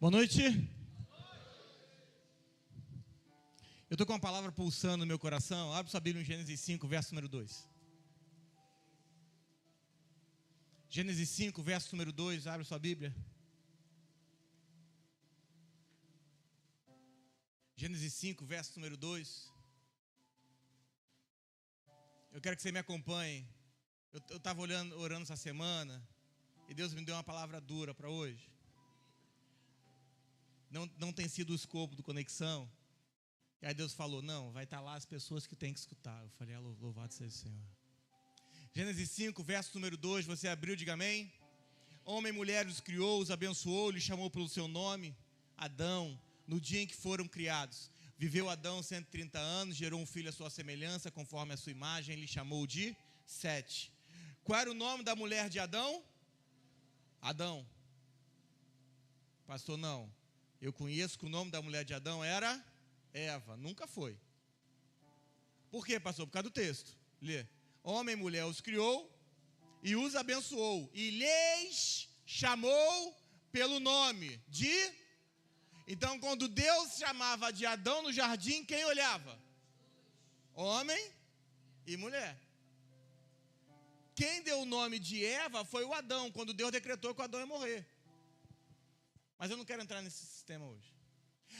Boa noite. Eu estou com uma palavra pulsando no meu coração. Abre sua Bíblia em Gênesis 5, verso número 2. Gênesis 5, verso número 2. Abre sua Bíblia. Gênesis 5, verso número 2. Eu quero que você me acompanhe. Eu estava orando essa semana e Deus me deu uma palavra dura para hoje. Não tem sido o escopo do Conexão. E aí Deus falou, não, vai estar lá as pessoas que têm que escutar. Eu falei, louvado seja o Senhor. Gênesis 5, verso número 2, você abriu, diga amém. Homem e mulher os criou, os abençoou, lhes chamou pelo seu nome, Adão, no dia em que foram criados. Viveu Adão 130 anos, gerou um filho à sua semelhança, conforme a sua imagem, lhe chamou de Sete. Qual era o nome da mulher de Adão? Adão. Pastor, não. Eu conheço que o nome da mulher de Adão era Eva, nunca foi. Por quê, pastor? Por causa do texto. Lê. Homem e mulher os criou e os abençoou e lhes chamou pelo nome de... Então, quando Deus chamava de Adão no jardim, quem olhava? Homem e mulher. Quem deu o nome de Eva foi o Adão, quando Deus decretou que o Adão ia morrer. Mas eu não quero entrar nesse sistema hoje.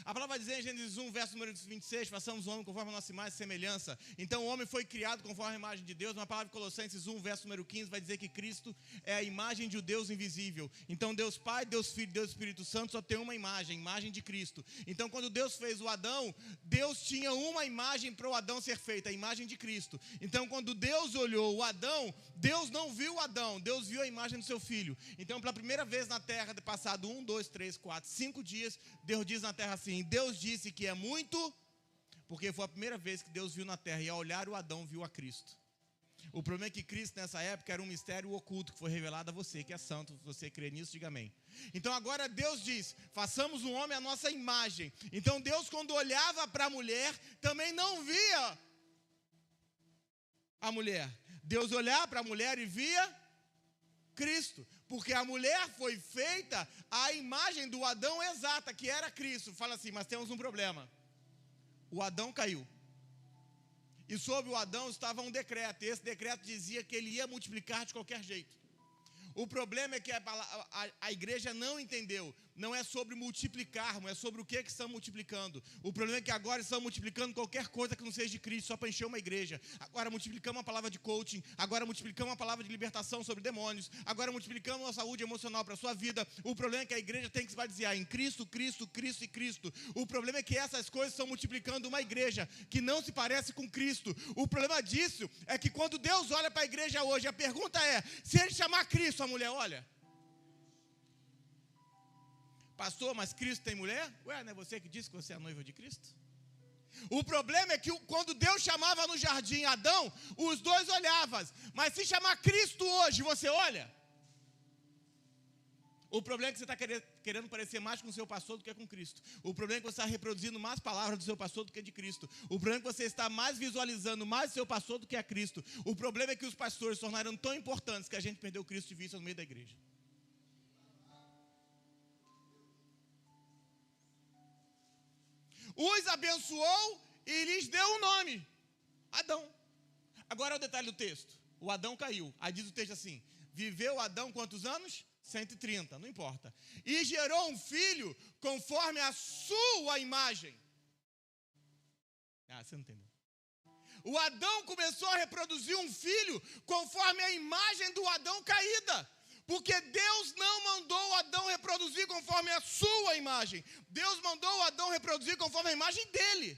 A palavra vai dizer em Gênesis 1, verso número 26, façamos o homem conforme a nossa imagem e semelhança. Então o homem foi criado conforme a imagem de Deus. Uma palavra de Colossenses 1, verso número 15, vai dizer que Cristo é a imagem de um Deus invisível. Então Deus Pai, Deus Filho, Deus Espírito Santo só tem uma imagem, imagem de Cristo. Então quando Deus fez o Adão, Deus tinha uma imagem para o Adão ser feita, a imagem de Cristo. Então quando Deus olhou o Adão, Deus não viu o Adão, Deus viu a imagem do seu filho. Então pela primeira vez na terra, passado 1, 2, 3, 4, 5 dias, Deus diz na terra assim, Deus disse que é muito, porque foi a primeira vez que Deus viu na terra, e ao olhar o Adão, viu a Cristo. O problema é que Cristo nessa época era um mistério oculto, que foi revelado a você, que é santo, se você crê nisso, diga amém. Então agora Deus diz, façamos um homem à nossa imagem. Então Deus, quando olhava para a mulher, também não via a mulher. Deus olhava para a mulher e via Cristo, porque a mulher foi feita à imagem do Adão exata, que era Cristo. Fala assim, mas temos um problema. O Adão caiu. E sobre o Adão estava um decreto, e esse decreto dizia que ele ia multiplicar de qualquer jeito. O problema é que a igreja não entendeu. Não é sobre multiplicarmos, é sobre o que estão multiplicando. O problema é que agora estão multiplicando qualquer coisa que não seja de Cristo, só para encher uma igreja. Agora multiplicamos a palavra de coaching, agora multiplicamos a palavra de libertação sobre demônios, agora multiplicamos a saúde emocional para a sua vida. O problema é que a igreja tem que se basear em Cristo, Cristo, Cristo e Cristo. O problema é que essas coisas estão multiplicando uma igreja que não se parece com Cristo. O problema disso é que quando Deus olha para a igreja hoje, a pergunta é, se ele chamar Cristo, a mulher olha? Pastor, mas Cristo tem mulher? Ué, não é você que disse que você é a noiva de Cristo? O problema é que quando Deus chamava no jardim Adão, os dois olhavam. Mas se chamar Cristo hoje, você olha? O problema é que você está querendo parecer mais com o seu pastor do que com Cristo. O problema é que você está reproduzindo mais palavras do seu pastor do que de Cristo. O problema é que você está mais visualizando mais o seu pastor do que a Cristo. O problema é que os pastores se tornaram tão importantes que a gente perdeu Cristo de vista no meio da igreja. Os abençoou e lhes deu um nome, Adão. Agora é o detalhe do texto. O Adão caiu. Aí diz o texto assim, viveu Adão quantos anos? 130, não importa. E gerou um filho conforme a sua imagem. Você não entendeu. O Adão começou a reproduzir um filho conforme a imagem do Adão caída. Porque Deus não mandou o Adão reproduzir conforme a sua imagem. Deus mandou o Adão reproduzir conforme a imagem dele.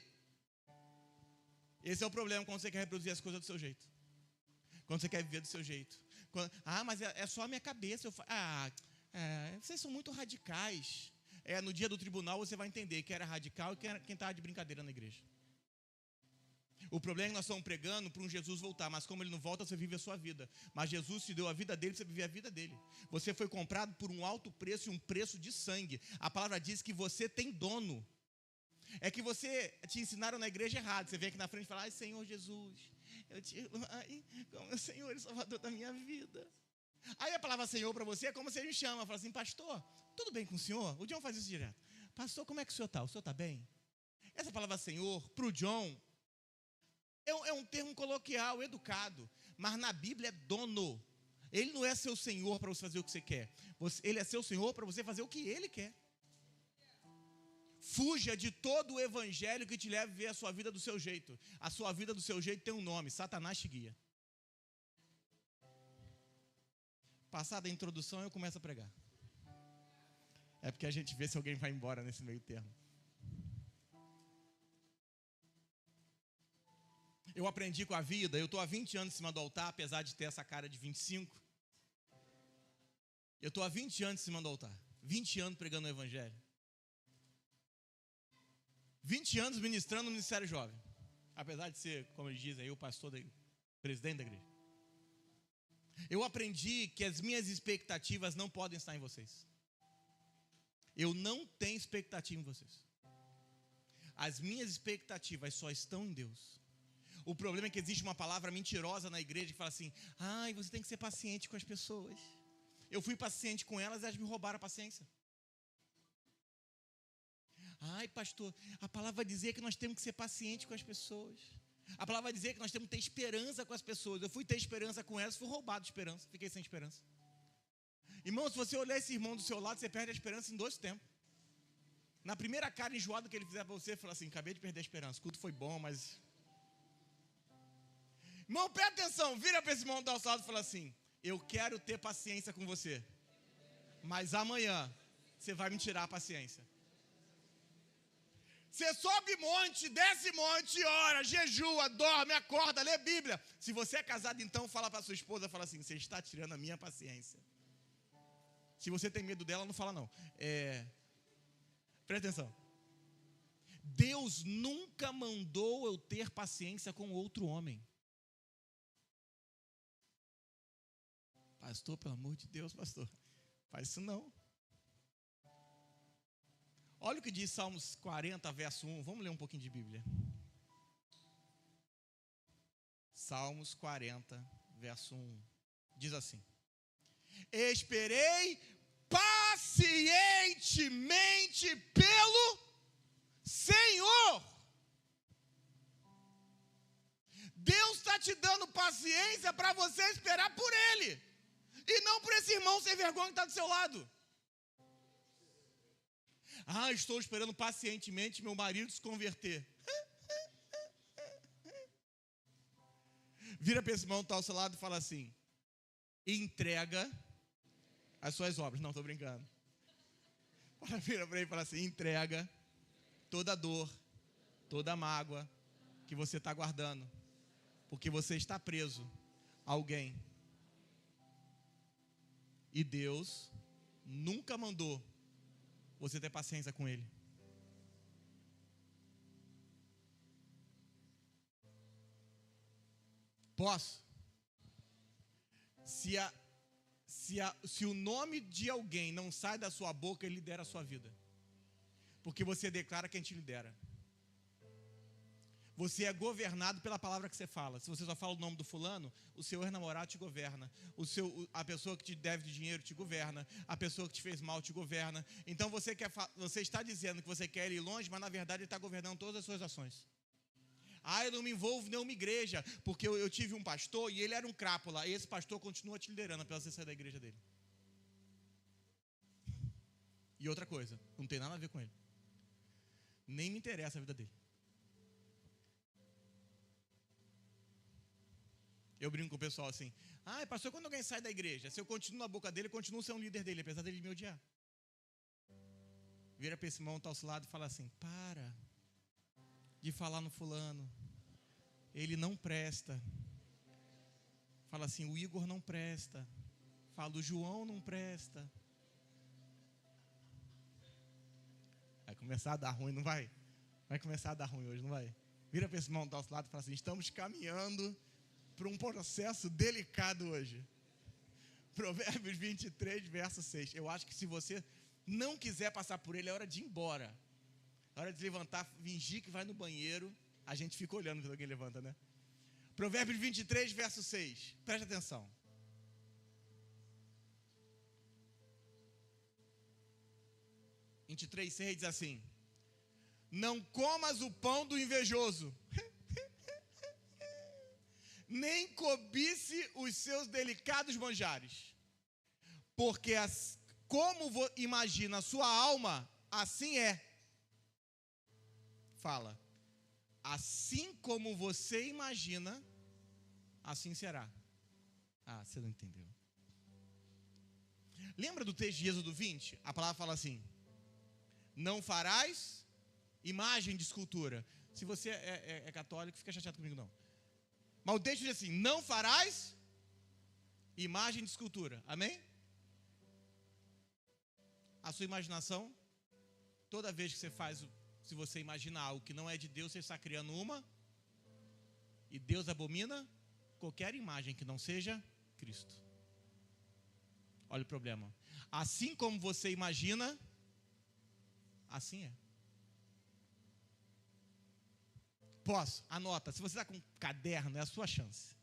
Esse é o problema quando você quer reproduzir as coisas do seu jeito. Quando você quer viver do seu jeito. Mas é só a minha cabeça. Vocês são muito radicais. No dia do tribunal você vai entender quem era radical e quem estava de brincadeira na igreja. O problema é que nós estamos pregando para um Jesus voltar, mas como ele não volta, você vive a sua vida. Mas Jesus te deu a vida dele, você vive a vida dele. Você foi comprado por um alto preço e um preço de sangue. A palavra diz que você tem dono. É que você te ensinaram na igreja errado. Você vem aqui na frente e fala, ai Senhor Jesus, eu te como Senhor e Salvador da minha vida. Aí a palavra Senhor para você é como você me chama. Fala assim, pastor, tudo bem com o senhor? O John faz isso direto. Pastor, como é que o senhor está? O senhor está bem? Essa palavra Senhor, para o John, é um termo coloquial, educado. Mas na Bíblia é dono. Ele não é seu Senhor para você fazer o que você quer. Ele é seu Senhor para você fazer o que Ele quer. Fuja de todo o evangelho que te leva a viver a sua vida do seu jeito. A sua vida do seu jeito tem um nome: Satanás te guia. Passada a introdução, eu começo a pregar. É porque a gente vê se alguém vai embora nesse meio termo. Eu aprendi com a vida, eu estou há 20 anos em cima do altar, apesar de ter essa cara de 25. Eu estou há 20 anos em cima do altar. 20 anos pregando o evangelho. 20 anos ministrando no Ministério Jovem. Apesar de ser, como eles dizem, o pastor, presidente da igreja. Eu aprendi que as minhas expectativas não podem estar em vocês. Eu não tenho expectativa em vocês. As minhas expectativas só estão em Deus. O problema é que existe uma palavra mentirosa na igreja que fala assim: ai, você tem que ser paciente com as pessoas. Eu fui paciente com elas e elas me roubaram a paciência. Ai, pastor, a palavra vai dizer que nós temos que ser pacientes com as pessoas. A palavra vai dizer que nós temos que ter esperança com as pessoas. Eu fui ter esperança com elas, fui roubado de esperança, fiquei sem esperança. Irmão, se você olhar esse irmão do seu lado, você perde a esperança em 2 tempos. Na primeira cara enjoada que ele fizer para você, fala assim: acabei de perder a esperança, o culto foi bom, mas... Irmão, presta atenção, vira para esse irmão do seu lado e fala assim: eu quero ter paciência com você, mas amanhã você vai me tirar a paciência. Você sobe monte, desce monte, ora, jejua, dorme, acorda, lê Bíblia. Se você é casado, então fala para sua esposa, fala assim: você está tirando a minha paciência. Se você tem medo dela, não fala não. Presta atenção. Deus nunca mandou eu ter paciência com outro homem. Pastor, pelo amor de Deus, pastor, faz isso não. Olha o que diz Salmos 40, verso 1. Vamos ler um pouquinho de Bíblia. Salmos 40, verso 1. Diz assim: esperei pacientemente pelo Senhor. Deus está te dando paciência para você esperar por Ele. E não por esse irmão sem vergonha que está do seu lado. Ah, estou esperando pacientemente meu marido se converter. Vira para esse irmão que está ao seu lado e fala assim: entrega as suas obras. Não, estou brincando. Vira para ele e fala assim: entrega toda dor, toda mágoa que você está guardando, porque você está preso a alguém. E Deus nunca mandou você ter paciência com ele. Posso? Se o nome de alguém não sai da sua boca, ele lidera a sua vida. Porque você declara quem te lidera. Você é governado pela palavra que você fala. Se você só fala o nome do fulano, o seu ex-namorado te governa. A pessoa que te deve de dinheiro te governa. A pessoa que te fez mal te governa. Então você está dizendo que você quer ir longe, mas na verdade ele está governando todas as suas ações. Ah, eu não me envolvo em nenhuma igreja, porque eu tive um pastor e ele era um crápula. E esse pastor continua te liderando apesar de você sair da igreja dele. E outra coisa, não tem nada a ver com ele. Nem me interessa a vida dele. Eu brinco com o pessoal assim: ah, pastor, quando alguém sai da igreja, se eu continuo na boca dele, eu continuo sendo um líder dele, apesar dele me odiar. Vira para esse irmão que está ao seu lado e fala assim: para de falar no fulano, ele não presta. Fala assim: o Igor não presta. Fala: o João não presta. Vai começar a dar ruim, não vai? Vai começar a dar ruim hoje, não vai? Vira para esse irmão que está ao seu lado e fala assim: estamos caminhando para um processo delicado hoje. Provérbios 23, verso 6. Eu acho que se você não quiser passar por ele, é hora de ir embora. É hora de levantar, fingir que vai no banheiro. A gente fica olhando quando alguém levanta, né? Provérbios 23, verso 6. Preste atenção. 23:6 diz assim: não comas o pão do invejoso, nem cobice os seus delicados manjares, porque como imagina a sua alma, assim é. Fala, assim como você imagina, assim será. Ah, você não entendeu. Lembra do texto de Êxodo 20? A palavra fala assim: não farás imagem de escultura. Se você é católico, fica chateado comigo não. Mas o texto diz assim: não farás imagem de escultura. Amém? A sua imaginação, toda vez que você faz, se você imagina algo que não é de Deus, você está criando uma. E Deus abomina qualquer imagem que não seja Cristo. Olha o problema. Assim como você imagina, assim é. Posso? Anota. Se você está com um caderno, é a sua chance.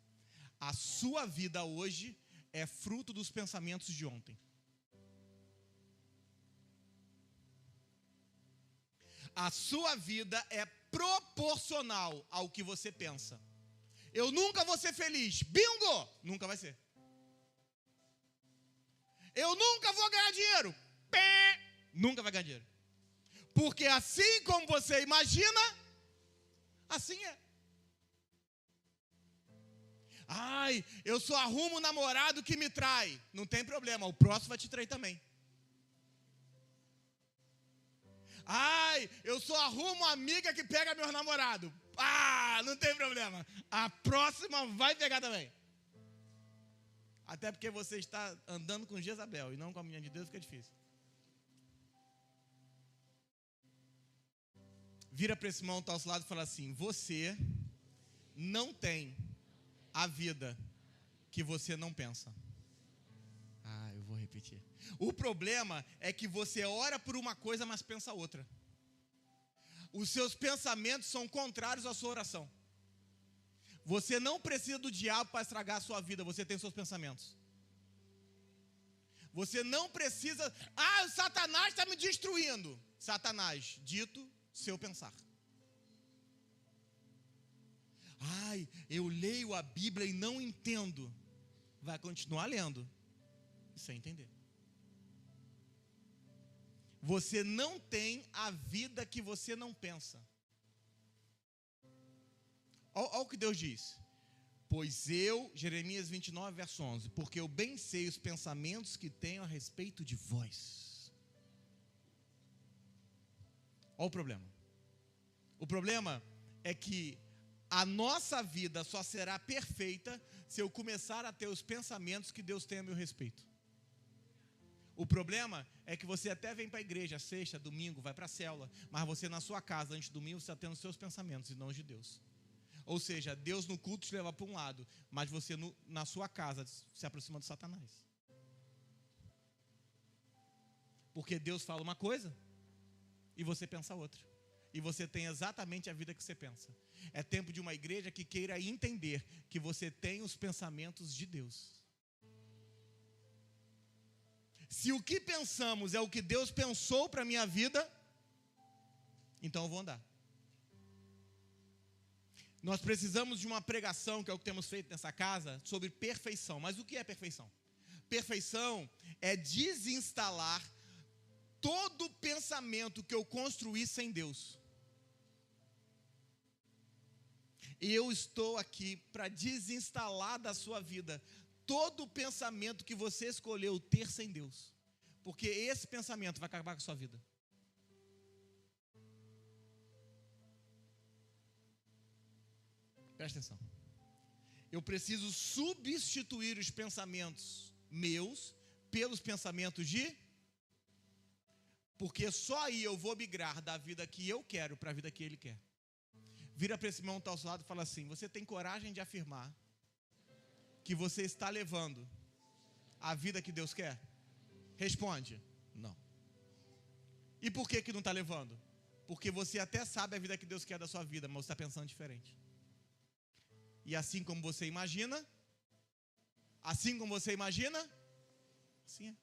A sua vida hoje é fruto dos pensamentos de ontem. A sua vida é proporcional ao que você pensa. Eu nunca vou ser feliz. Bingo! Nunca vai ser. Eu nunca vou ganhar dinheiro. Pé! Nunca vai ganhar dinheiro. Porque assim como você imagina, assim é. Ai, eu só arrumo um namorado que me trai. Não tem problema, o próximo vai te trair também. Ai, eu só arrumo uma amiga que pega meu namorado. Ah, não tem problema. A próxima vai pegar também. Até porque você está andando com Jezabel e não com a menina de Deus, fica difícil. Vira para esse irmão que está ao seu lado e fala assim: você não tem a vida que você não pensa. Ah, eu vou repetir. O problema é que você ora por uma coisa, mas pensa outra. Os seus pensamentos são contrários à sua oração. Você não precisa do diabo para estragar a sua vida, você tem seus pensamentos. Você não precisa... Ah, o Satanás está me destruindo. Satanás, dito seu pensar. Ai, eu leio a Bíblia e não entendo. Vai continuar lendo, sem entender. Você não tem a vida que você não pensa. Olha o que Deus diz. Pois eu, Jeremias 29, verso 11, porque eu bem sei os pensamentos que tenho a respeito de vós. Olha o problema. O problema é que a nossa vida só será perfeita se eu começar a ter os pensamentos que Deus tem a meu respeito. O problema é que você até vem para a igreja, sexta, domingo, vai para a célula, mas você na sua casa, antes do domingo, você está tendo os seus pensamentos e não os de Deus. Ou seja, Deus no culto te leva para um lado, mas você na sua casa se aproxima de Satanás. Porque Deus fala uma coisa e você pensa outra. E você tem exatamente a vida que você pensa. É tempo de uma igreja que queira entender que você tem os pensamentos de Deus. Se o que pensamos é o que Deus pensou para a minha vida, então eu vou andar. Nós precisamos de uma pregação, que é o que temos feito nessa casa, sobre perfeição. Mas o que é perfeição? Perfeição é desinstalar todo pensamento que eu construí sem Deus. E eu estou aqui para desinstalar da sua vida todo pensamento que você escolheu ter sem Deus. Porque esse pensamento vai acabar com a sua vida. Presta atenção. Eu preciso substituir os pensamentos meus pelos pensamentos de... Porque só aí eu vou migrar da vida que eu quero para a vida que Ele quer. Vira para esse irmão que está ao seu lado e fala assim: você tem coragem de afirmar que você está levando a vida que Deus quer? Responde: não. E por que não está levando? Porque você até sabe a vida que Deus quer da sua vida, mas você está pensando diferente. E assim como você imagina, assim é.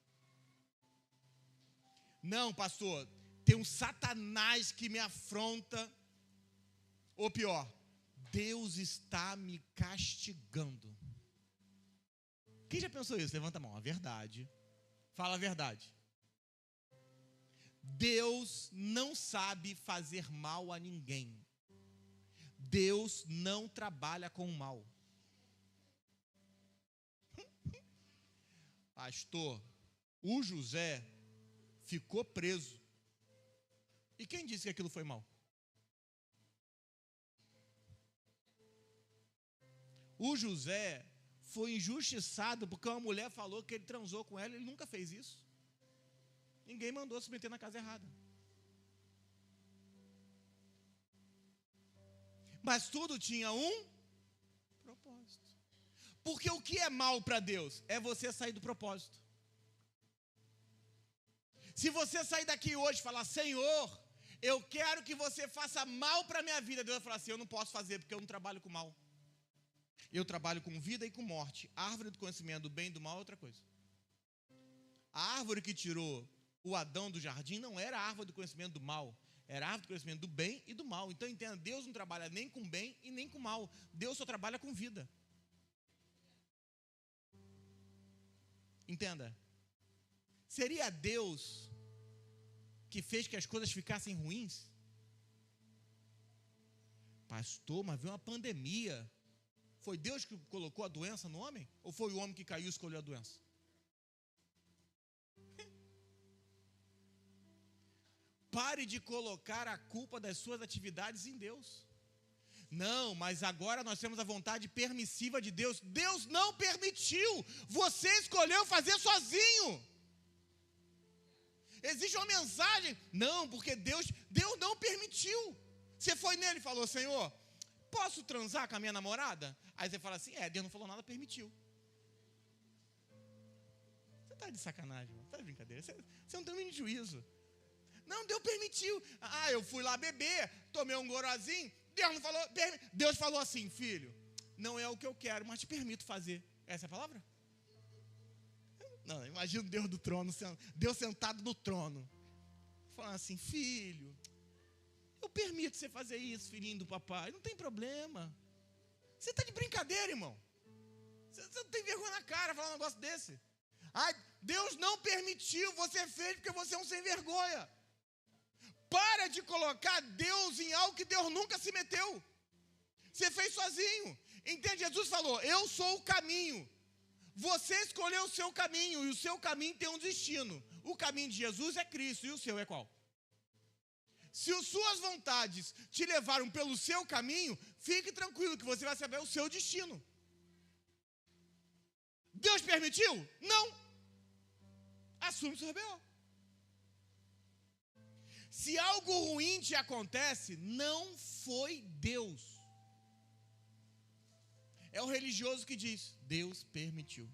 Não, pastor, tem um Satanás que me afronta, ou pior, Deus está me castigando. Quem já pensou isso? Levanta a mão. A verdade. Fala a verdade. Deus não sabe fazer mal a ninguém. Deus não trabalha com o mal. Pastor, o José ficou preso. E quem disse que aquilo foi mal? O José foi injustiçado porque uma mulher falou que ele transou com ela. Ele nunca fez isso. Ninguém mandou se meter na casa errada. Mas tudo tinha um propósito. Porque o que é mal para Deus? É você sair do propósito. Se você sair daqui hoje e falar, Senhor, eu quero que você faça mal para a minha vida, Deus vai falar assim, eu não posso fazer porque eu não trabalho com mal. Eu trabalho com vida e com morte. A árvore do conhecimento do bem e do mal é outra coisa. A árvore que tirou o Adão do jardim não era a árvore do conhecimento do mal. Era a árvore do conhecimento do bem e do mal. Então entenda, Deus não trabalha nem com bem e nem com mal. Deus só trabalha com vida. Entenda. Seria Deus que fez que as coisas ficassem ruins? Pastor, mas veio uma pandemia. Foi Deus que colocou a doença no homem? Ou foi o homem que caiu e escolheu a doença? Pare de colocar a culpa das suas atividades em Deus. Não, mas agora nós temos a vontade permissiva de Deus. Deus não permitiu. Você escolheu fazer sozinho. Existe uma mensagem. Não, porque Deus não permitiu. Você foi nele e falou, Senhor, posso transar com a minha namorada? Aí você fala assim, Deus não falou nada, permitiu. Você está de sacanagem, está de brincadeira. Você não tem nem juízo. Não, Deus permitiu. Eu fui lá beber, tomei um gorozinho. Deus não falou. Deus falou assim, filho, não é o que eu quero, mas te permito fazer. Essa é a palavra? Não, imagina Deus do trono, Deus sentado no trono, falando assim, filho, eu permito você fazer isso, filhinho do papai, não tem problema. Você está de brincadeira, irmão. Você não tem vergonha na cara falar um negócio desse. Deus não permitiu, você fez porque você é um sem vergonha. Para de colocar Deus em algo que Deus nunca se meteu. Você fez sozinho. Entende? Jesus falou, eu sou o caminho. Você escolheu o seu caminho e o seu caminho tem um destino. O caminho de Jesus é Cristo e o seu é qual? Se as suas vontades te levaram pelo seu caminho, fique tranquilo que você vai saber o seu destino. Deus permitiu? Não. Assume o seu B.O. Se algo ruim te acontece, não foi Deus. É o religioso que diz, Deus permitiu.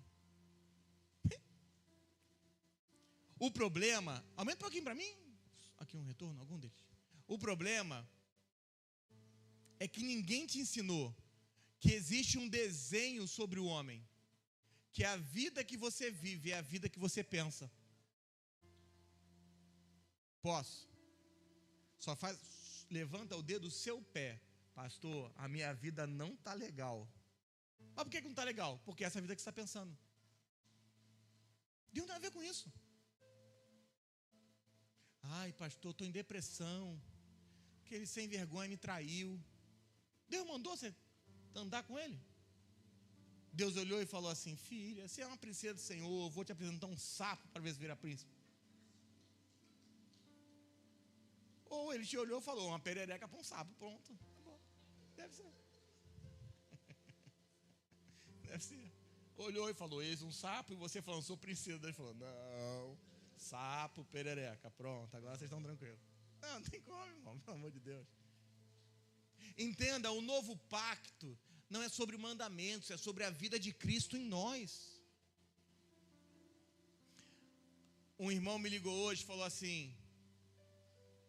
O problema, aumenta um pouquinho para mim, aqui um retorno, algum deles. O problema é que ninguém te ensinou que existe um desenho sobre o homem, que a vida que você vive é a vida que você pensa. Posso? Só levanta o dedo do seu pé. Pastor, a minha vida não está legal. Mas por que não está legal? Porque é essa vida que você está pensando. Deus não tem a ver com isso. Pastor, estou em depressão. Aquele sem vergonha me traiu. Deus mandou você andar com ele? Deus olhou e falou assim, filha, você é uma princesa do Senhor, vou te apresentar um sapo para ver se vira príncipe. Ou ele te olhou e falou, uma perereca para um sapo, pronto. Deve ser. Deve ser. Olhou e falou, eis um sapo, e você falando, sou princesa. Ele falou, não, sapo, perereca, pronto, agora vocês estão tranquilos. Não tem como, irmão, pelo amor de Deus. Entenda, o novo pacto não é sobre mandamentos, é sobre a vida de Cristo em nós. Um irmão me ligou hoje e falou assim,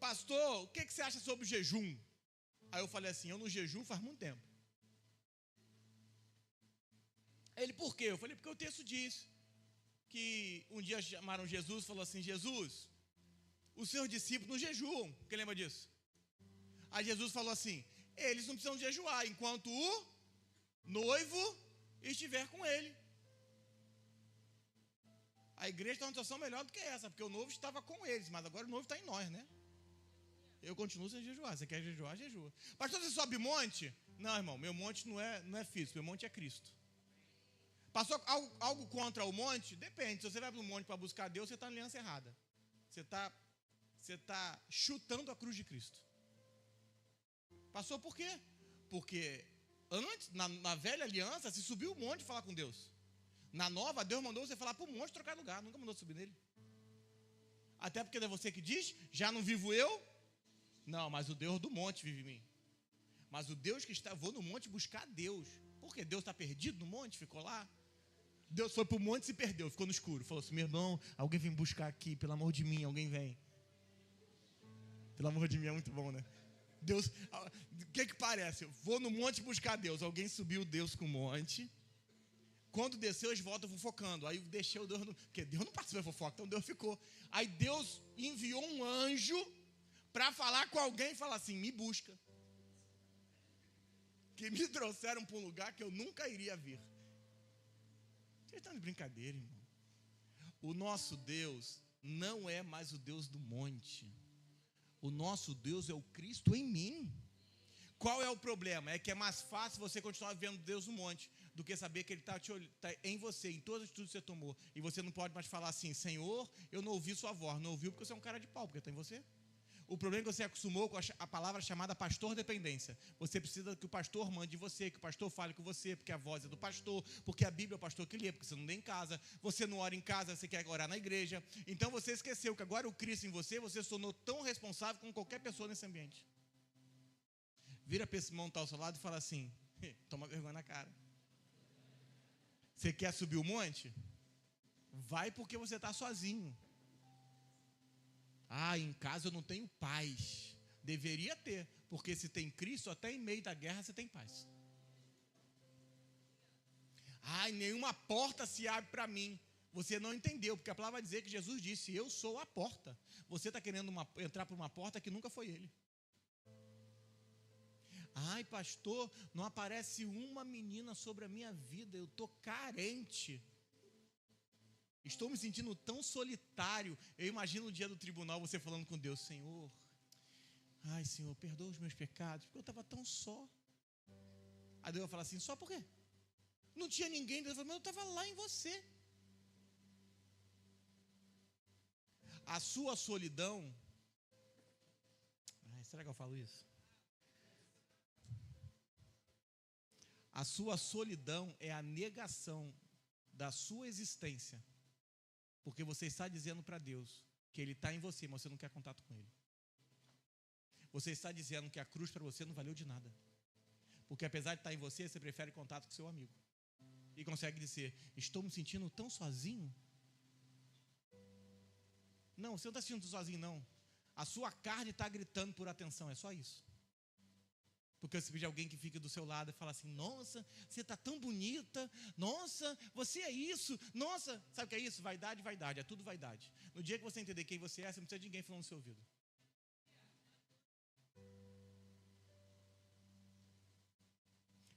pastor, o que você acha sobre o jejum? Aí eu falei assim, eu não jejum faz muito tempo. Ele, por quê? Eu falei, porque o texto diz que um dia chamaram Jesus e falou assim, Jesus, os seus discípulos não jejuam. Quem lembra disso? Aí Jesus falou assim, eles não precisam jejuar enquanto o noivo estiver com ele. A igreja está numa situação melhor do que essa, porque o noivo estava com eles, mas agora o noivo está em nós, né? Eu continuo sem jejuar. Você quer jejuar, jejua. Pastor, você sobe monte? Não, irmão, meu monte não é físico, meu monte é Cristo. Passou algo contra o monte? Depende. Se você vai para o monte para buscar Deus, você está na aliança errada. Você está chutando a cruz de Cristo. Passou por quê? Porque antes, na velha aliança, se subiu o monte falar com Deus. Na nova, Deus mandou você falar para o monte trocar lugar. Nunca mandou subir nele. Até porque não é você que diz, já não vivo eu. Não, mas o Deus do monte vive em mim. Mas o Deus que está, vou no monte buscar Deus. Por quê? Deus está perdido no monte? Ficou lá? Deus foi para o monte e se perdeu, ficou no escuro. Falou assim, meu irmão, alguém vem buscar aqui, pelo amor de mim, alguém vem. Pelo amor de mim é muito bom, né? Deus, o que parece? Eu vou no monte buscar Deus. Alguém subiu Deus com o monte. Quando desceu, eles voltam fofocando. Aí deixou Deus, porque Deus não participa da fofoca, então Deus ficou. Aí Deus enviou um anjo para falar com alguém e falar assim, me busca. Que me trouxeram para um lugar que eu nunca iria vir. Vocês estão de brincadeira, irmão. O nosso Deus não é mais o Deus do monte. O nosso Deus é o Cristo em mim. Qual é o problema? É que é mais fácil você continuar vendo Deus no monte do que saber que Ele está em você, em todas as atitudes que você tomou. E você não pode mais falar assim, Senhor, eu não ouvi sua voz. Não ouviu porque você é um cara de pau, porque está em você. O problema é que você acostumou com a palavra chamada pastor dependência. Você precisa que o pastor mande você, que o pastor fale com você, porque a voz é do pastor, porque a Bíblia é o pastor que lê, porque você não lê em casa, você não ora em casa, você quer orar na igreja. Então você esqueceu que agora o Cristo em você, você se tornou tão responsável como qualquer pessoa nesse ambiente. Vira para esse irmão que está ao seu lado e fala assim, toma vergonha na cara. Você quer subir o monte? Vai porque você está sozinho. Ah, em casa eu não tenho paz. Deveria ter, porque se tem Cristo, até em meio da guerra você tem paz. Ah, nenhuma porta se abre para mim. Você não entendeu, porque a palavra vai dizer que Jesus disse, eu sou a porta. Você está querendo entrar por uma porta que nunca foi Ele. Ai, pastor, não aparece uma menina sobre a minha vida, eu estou carente. Estou me sentindo tão solitário. Eu imagino o dia do tribunal, você falando com Deus, Senhor, ai Senhor, perdoa os meus pecados, porque eu estava tão só. Aí Deus vai falar assim, só por quê? Não tinha ninguém. Deus vai falar, mas eu estava lá em você. A sua solidão, será que eu falo isso? A sua solidão é a negação da sua existência. Porque você está dizendo para Deus que Ele está em você, mas você não quer contato com Ele. Você está dizendo que a cruz para você não valeu de nada. Porque apesar de estar em você, você prefere contato com seu amigo. E consegue dizer, estou me sentindo tão sozinho. Não, você não está se sentindo sozinho, não. A sua carne está gritando por atenção, é só isso. Porque você pedir alguém que fique do seu lado e fala assim, nossa, você está tão bonita, nossa, você é isso, nossa, sabe o que é isso? Vaidade, vaidade, é tudo vaidade. No dia que você entender quem você é, você não precisa de ninguém falando no seu ouvido.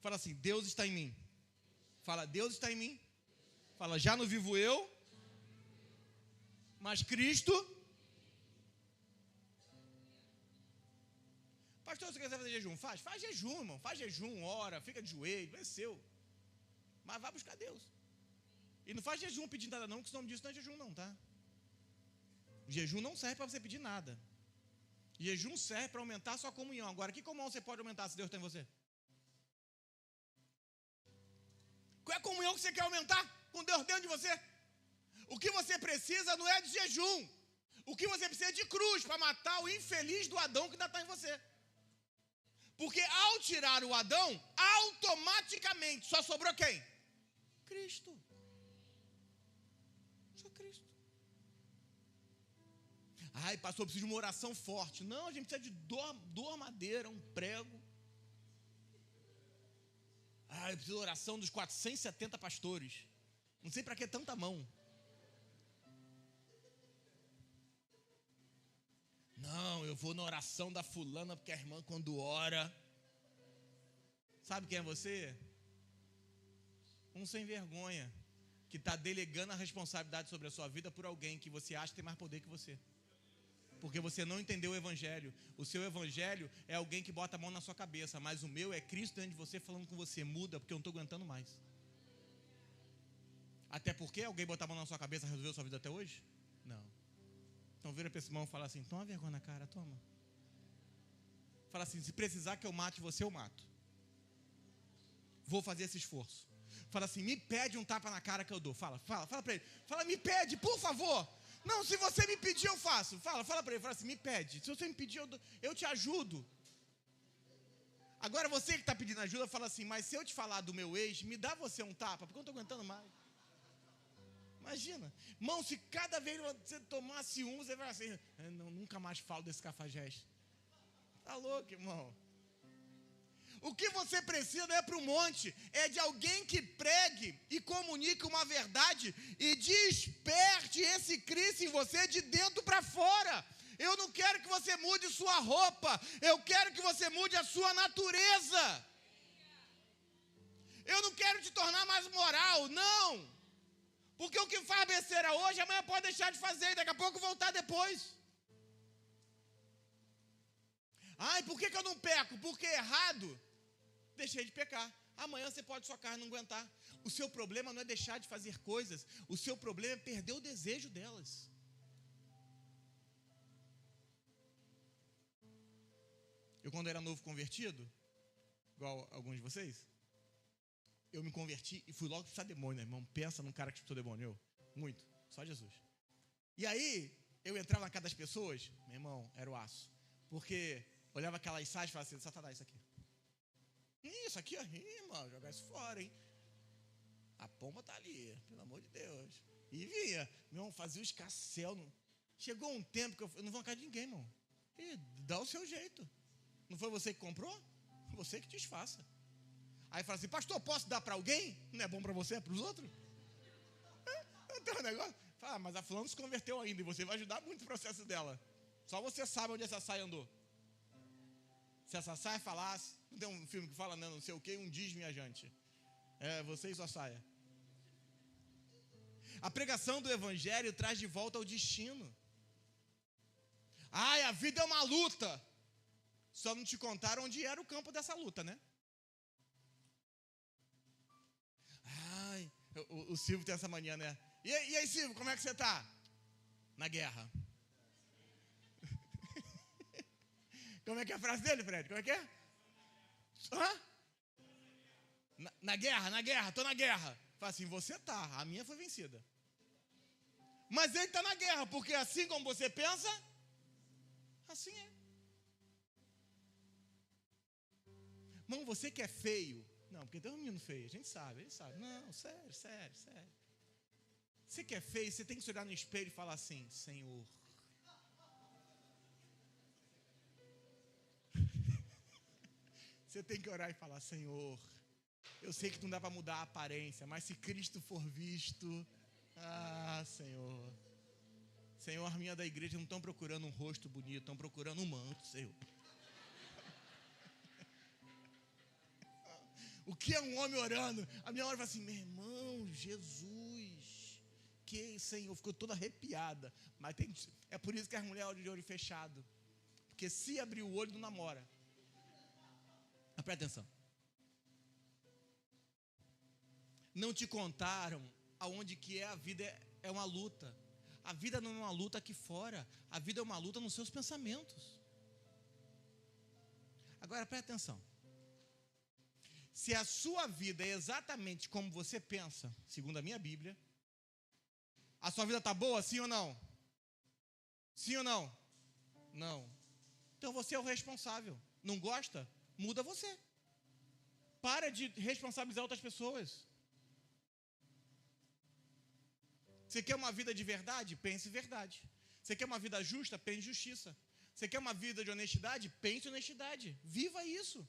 Fala assim, Deus está em mim. Fala, Deus está em mim. Fala, já não vivo eu, mas Cristo. Pastor, você quer fazer jejum? Faz jejum, irmão. Faz jejum, ora, fica de joelho, é seu. Mas vai buscar Deus. E não faz jejum pedindo nada não, que o nome disso não é jejum não, tá? O jejum não serve para você pedir nada. Jejum serve para aumentar a sua comunhão. Agora, que comunhão você pode aumentar se Deus tem em você? Qual é a comunhão que você quer aumentar com Deus dentro de você? O que você precisa não é de jejum. O que você precisa é de cruz para matar o infeliz do Adão que ainda está em você. Porque ao tirar o Adão, automaticamente só sobrou quem? Cristo. Só Cristo. Ai, pastor, eu preciso de uma oração forte. Não, a gente precisa de dormadeira, um prego. Ai, eu preciso de oração dos 470 pastores. Não sei para que tanta mão. eu vou na oração da fulana, porque a irmã quando ora... Sabe quem é você? Um sem vergonha, que está delegando a responsabilidade sobre a sua vida por alguém que você acha que tem mais poder que você. Porque você não entendeu o evangelho. O seu evangelho é alguém que bota a mão na sua cabeça, mas o meu é Cristo dentro de você falando com você. Muda, porque eu não estou aguentando mais. Até porque alguém botar a mão na sua cabeça resolveu sua vida até hoje? Não. Então vira para esse irmão e fala assim: toma vergonha na cara, toma. Fala assim: se precisar que eu mate você, eu mato. Vou fazer esse esforço. Fala assim: me pede um tapa na cara que eu dou. Fala para ele. Fala: me pede, por favor. Não, se você me pedir, eu faço. Fala para ele. Fala assim: me pede. Se você me pedir, eu te ajudo. Agora você que está pedindo ajuda, fala assim: mas se eu te falar do meu ex, me dá você um tapa, porque eu não estou aguentando mais. Imagina. Irmão, se cada vez você tomasse um, você vai assim: não, nunca mais falo desse cafajeste. Tá louco, irmão. O que você precisa não é para um monte, é de alguém que pregue e comunique uma verdade e desperte esse Cristo em você de dentro para fora. Eu não quero que você mude sua roupa, eu quero que você mude a sua natureza. Eu não quero te tornar mais moral, não. Porque o que faz besteira hoje, amanhã pode deixar de fazer e daqui a pouco voltar depois. Ai, por que eu não peco? Porque errado. Deixei de pecar. Amanhã você pode sua carne não aguentar. O seu problema não é deixar de fazer coisas. O seu problema é perder o desejo delas. Eu, quando era novo convertido, igual alguns de vocês, eu me converti e fui logo expulsar demônio, irmão. Pensa num cara que expulsou demônio. Muito. Só Jesus. E aí, eu entrava na casa das pessoas, meu irmão, era o aço. Porque olhava aquelas salas e falava assim: Satanás, isso aqui. Isso aqui, irmão, jogar isso fora, hein? A pomba tá ali, pelo amor de Deus. E vinha, meu irmão, fazia o escassel. Chegou um tempo que eu não vou na casa de ninguém, irmão. E dá o seu jeito. Não foi você que comprou? Você que desfaça. Aí fala assim: pastor, posso dar para alguém? Não é bom para você, é para os outros? Não tem um negócio? Fala: mas a fulana se converteu ainda e você vai ajudar muito o processo dela. Só você sabe onde essa saia andou. Se essa saia falasse, não tem um filme que fala, não sei o que, um diz viajante. É, você e sua saia. A pregação do evangelho traz de volta ao destino. Ai, a vida é uma luta. Só não te contaram onde era o campo dessa luta, né? Ai, o Silvio tem essa mania, né? E aí, Silvio, como é que você tá? Na guerra. Como é que é a frase dele, Fred? Como é que é? Hã? Na guerra, tô na guerra. Fala assim: você tá, a minha foi vencida. Mas ele tá na guerra, porque assim como você pensa, assim é. Irmão, você que é feio. Não, porque tem um menino feio, a gente sabe, ele sabe. Não, sério. Você que é feio, você tem que se olhar no espelho e falar assim: Senhor. Você tem que orar e falar: Senhor, eu sei que não dá para mudar a aparência, mas se Cristo for visto, Senhor. Senhor, a minha da igreja não estão procurando um rosto bonito, estão procurando um manto, Senhor. O que é um homem orando? A minha hora fala assim: meu irmão, Jesus, que Senhor, ficou toda arrepiada. Mas é por isso que as mulheres olham de olho fechado. Porque se abrir o olho, não namora. Mas presta atenção. Não te contaram aonde que a vida é uma luta. A vida não é uma luta aqui fora. A vida é uma luta nos seus pensamentos. Agora presta atenção. Se a sua vida é exatamente como você pensa, segundo a minha Bíblia, a sua vida está boa, sim ou não? Sim ou não? Não. Então você é o responsável. Não gosta? Muda você. Para de responsabilizar outras pessoas. Você quer uma vida de verdade? Pense em verdade. Você quer uma vida justa? Pense em justiça. Você quer uma vida de honestidade? Pense em honestidade. Viva isso.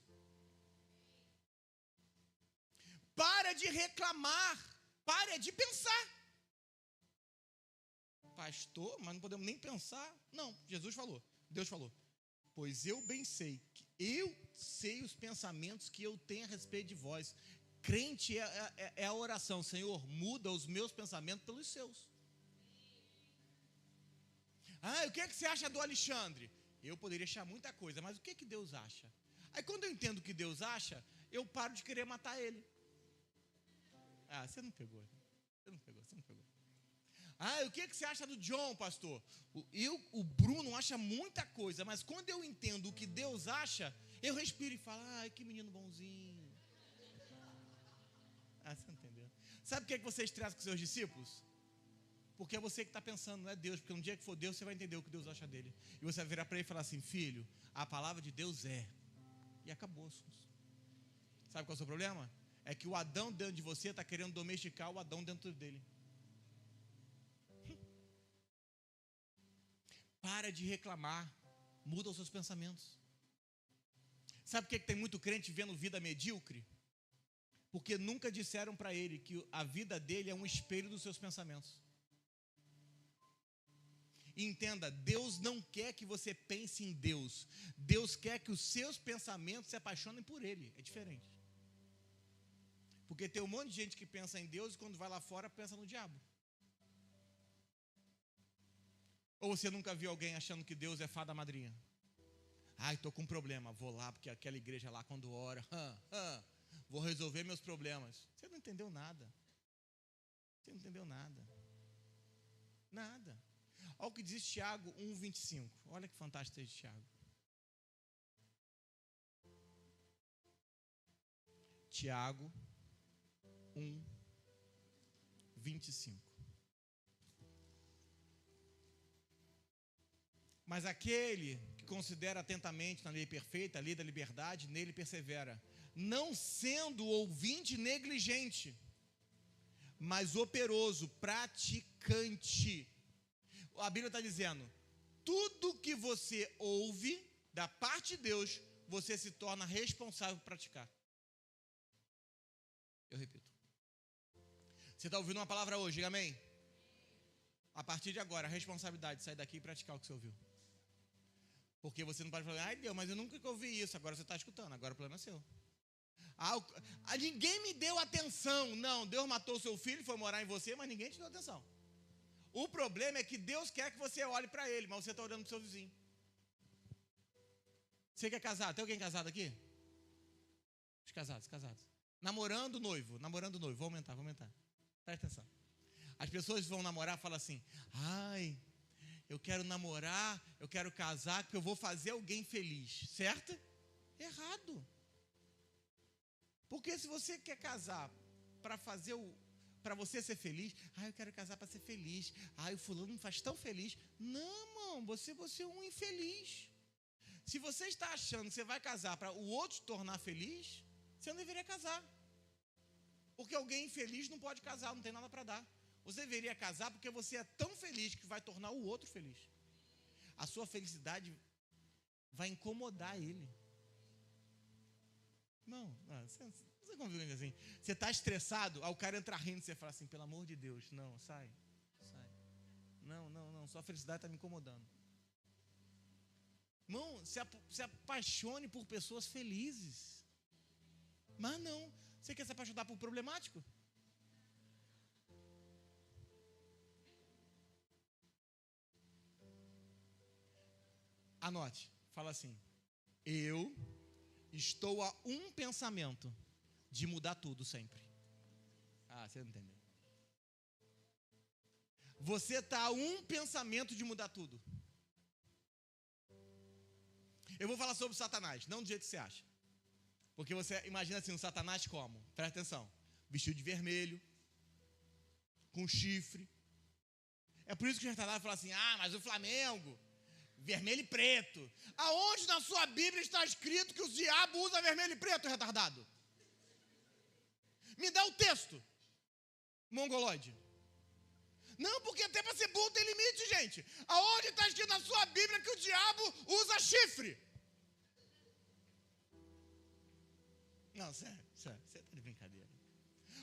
Para de reclamar. Para de pensar. Pastor, mas não podemos nem pensar. Não, Jesus falou. Deus falou. Pois eu bem sei, eu sei os pensamentos que eu tenho a respeito de vós. Crente é a oração, Senhor, muda os meus pensamentos pelos seus. O que você acha do Alexandre? Eu poderia achar muita coisa, mas o que Deus acha? Aí quando eu entendo o que Deus acha, eu paro de querer matar ele. Você não pegou. Você não pegou. O que você acha do John, pastor? O Bruno acha muita coisa, mas quando eu entendo o que Deus acha, eu respiro e falo, que menino bonzinho. Você não entendeu. Sabe por que você estressa com seus discípulos? Porque é você que está pensando, não é Deus. Porque no dia que for Deus, você vai entender o que Deus acha dele. E você vai virar para ele e falar assim, filho, a palavra de Deus é. E acabou o assunto. Sabe qual é o seu problema? É que o Adão dentro de você está querendo domesticar o Adão dentro dele. Para de reclamar. Muda os seus pensamentos. Sabe por que tem muito crente vivendo vida medíocre? Porque nunca disseram para ele que a vida dele é um espelho dos seus pensamentos. Entenda, Deus não quer que você pense em Deus. Deus quer que os seus pensamentos se apaixonem por Ele. É diferente. Porque tem um monte de gente que pensa em Deus e quando vai lá fora pensa no diabo. Ou você nunca viu alguém achando que Deus é fada madrinha? Estou com um problema, vou lá porque aquela igreja lá quando ora, vou resolver meus problemas. Você não entendeu nada. Você não entendeu nada. Nada. Olha o que diz Tiago 1,25. Olha que fantástico texto de Tiago. Tiago 1,25. Mas aquele que considera atentamente na lei perfeita, a lei da liberdade, nele persevera, não sendo ouvinte negligente, mas operoso, praticante. A Bíblia está dizendo, tudo que você ouve da parte de Deus, você se torna responsável por praticar. Eu repito. Você está ouvindo uma palavra hoje, diga amém? A partir de agora, a responsabilidade de sair daqui e praticar o que você ouviu. Porque você não pode falar, Deus, mas eu nunca ouvi isso, agora você está escutando, agora o problema é seu. Ninguém me deu atenção. Não, Deus matou o seu filho, foi morar em você, mas ninguém te deu atenção. O problema é que Deus quer que você olhe para ele, mas você está olhando para o seu vizinho. Você quer casar? Tem alguém casado aqui? Os casados. Namorando noivo. Vou aumentar. Presta atenção. As pessoas vão namorar e falam assim, eu quero namorar, eu quero casar, porque eu vou fazer alguém feliz. Certo? Errado. Porque se você quer casar para você ser feliz, eu quero casar para ser feliz. O fulano me faz tão feliz. Não, irmão, você é um infeliz. Se você está achando que você vai casar para o outro te tornar feliz, você não deveria casar. Porque alguém infeliz não pode casar, não tem nada para dar. Você deveria casar porque você é tão feliz que vai tornar o outro feliz. A sua felicidade vai incomodar ele. Não, você convive assim. Você está estressado, o cara entra rindo, você fala assim, pelo amor de Deus, não, sai. Não, sua felicidade está me incomodando. Irmão, se apaixone por pessoas felizes. Mas não, você quer se apaixonar por problemático? Anote, fala assim, eu estou a um pensamento de mudar tudo sempre. Você não entendeu. Você está a um pensamento de mudar tudo. Eu vou falar sobre Satanás, não do jeito que você acha. Porque você imagina assim, um Satanás como? Presta atenção. Vestido de vermelho, com chifre. É por isso que o Satanás fala assim, mas o Flamengo, vermelho e preto. Aonde na sua Bíblia está escrito que o diabo usa vermelho e preto, retardado? Me dá o texto, mongoloide. Não, porque até para ser burro tem limite, gente. Aonde está escrito na sua Bíblia que o diabo usa chifre? Não, sério, você está de brincadeira.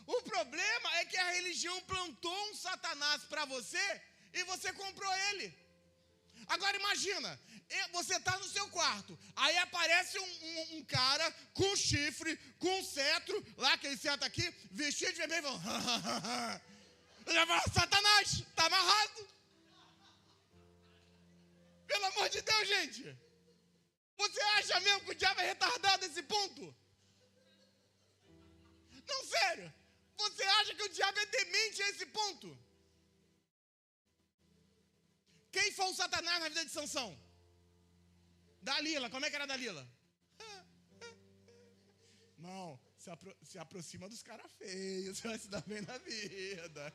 O problema é que a religião plantou um Satanás para você e você comprou ele. Agora imagina, você está no seu quarto, aí aparece um cara com chifre, com um cetro, lá que ele senta aqui, vestido de vermelho, e fala, já fala, Satanás, está amarrado. Pelo amor de Deus, gente. Você acha mesmo que o diabo é retardado nesse ponto? Não, sério. Você acha que o diabo é demente a esse ponto? Quem foi o Satanás na vida de Sansão? Dalila. Como é que era Dalila? Não, se aproxima dos caras feios, você vai se dar bem na vida.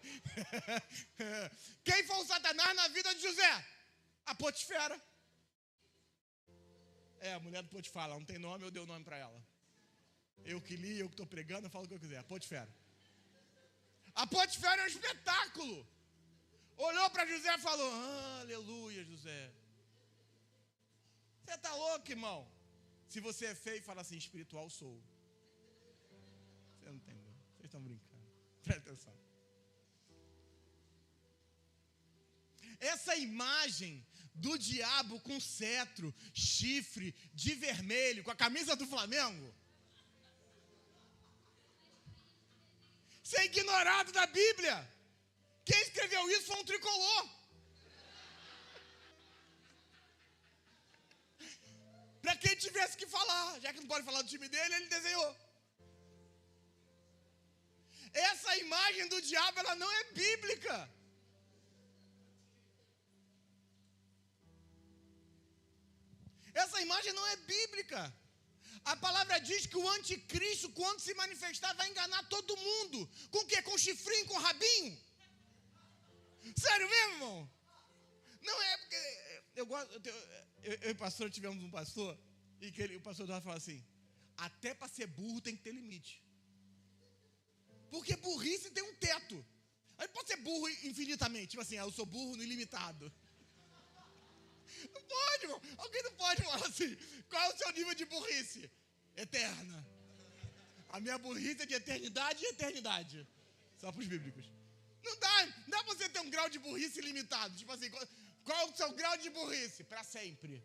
Quem foi o Satanás na vida de José? A Potifera. A mulher do Potifar, ela não tem nome, eu dei o nome para ela. Eu que li, eu que estou pregando, eu falo o que eu quiser. A Potifera. A Potifera é um espetáculo. Olhou para José e falou, aleluia, José. Você está louco, irmão? Se você é feio, fala assim, espiritual sou. Você não entendeu. Vocês estão brincando. Presta atenção. Essa imagem do diabo com cetro, chifre, de vermelho, com a camisa do Flamengo. Isso é ignorado da Bíblia. Quem escreveu isso foi um tricolor. Para quem tivesse que falar, já que não pode falar do time dele, ele desenhou. Essa imagem do diabo, ela não é bíblica. Essa imagem não é bíblica. A palavra diz que o anticristo, quando se manifestar, vai enganar todo mundo. Com o quê? Com chifrinho, com rabinho? Sério mesmo, irmão? Não é porque... Eu e o pastor tivemos um pastor, e o pastor falava assim, até para ser burro tem que ter limite. Porque burrice tem um teto. Aí pode ser burro infinitamente. Tipo assim, eu sou burro no ilimitado. Não pode, irmão. Alguém não pode falar assim. Qual é o seu nível de burrice? Eterna. A minha burrice é de eternidade e eternidade. Só para os bíblicos. Não dá pra você ter um grau de burrice ilimitado. Tipo assim, qual é o seu grau de burrice? Para sempre.